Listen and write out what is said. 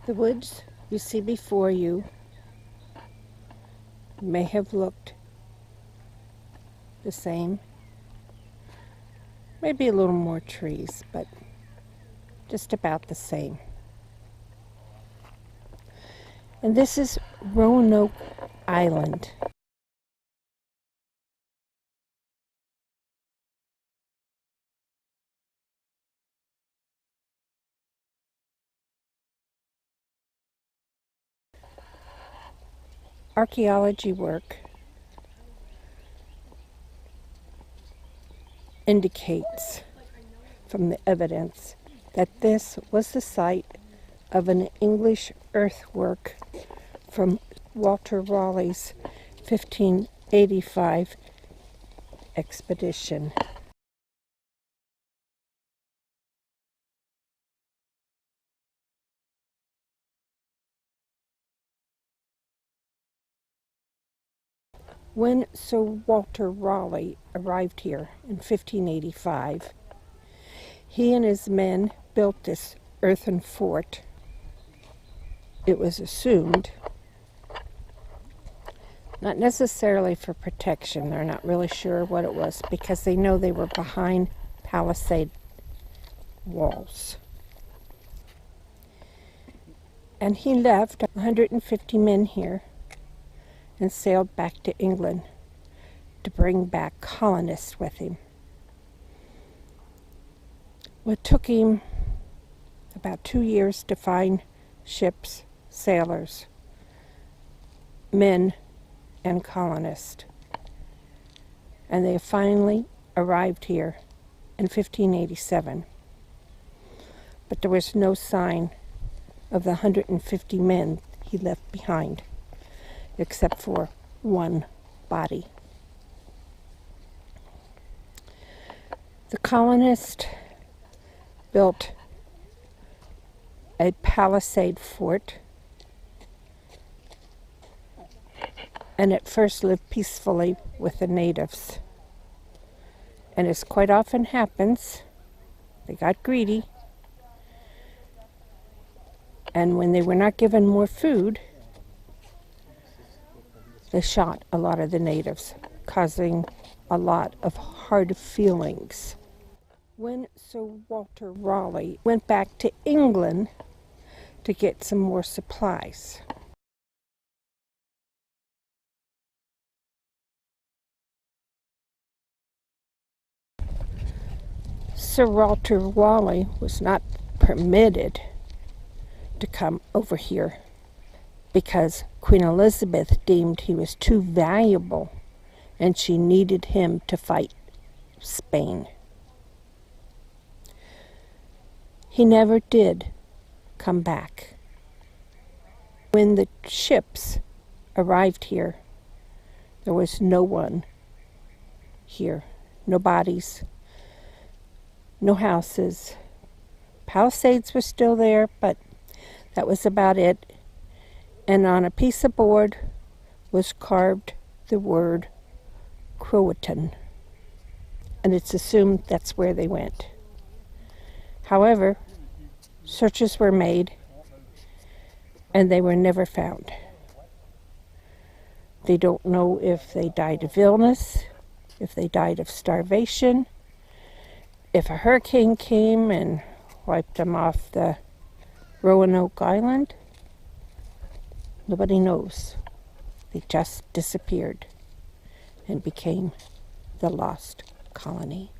The woods you see before you may have looked the same. Maybe a little more trees, but just about the same. And this is Roanoke Island. Archaeology work indicates from the evidence that this was the site of an English earthwork from Walter Raleigh's 1585 expedition. When Sir Walter Raleigh arrived here in 1585, he and his men built this earthen fort. It was assumed, not necessarily for protection, they're not really sure what it was, because they know they were behind palisade walls. And he left 150 men here and sailed back to England to bring back colonists with him. It took him about 2 years to find ships, sailors, men, and colonists. And they finally arrived here in 1587. But there was no sign of the 150 men he left behind, except for one body. The colonists built a palisade fort and at first lived peacefully with the natives. And as quite often happens, they got greedy, and when they were not given more food, they shot a lot of the natives, causing a lot of hard feelings. When Sir Walter Raleigh went back to England to get some more supplies, Sir Walter Raleigh was not permitted to come over here because Queen Elizabeth deemed he was too valuable and she needed him to fight Spain. He never did come back. When the ships arrived here, there was no one here, no bodies, no houses. Palisades were still there, but that was about it. And on a piece of board was carved the word Croatan, and it's assumed that's where they went. However, searches were made and they were never found. They don't know if they died of illness, if they died of starvation, if a hurricane came and wiped them off the Roanoke Island. Nobody knows. They just disappeared and became the lost colony.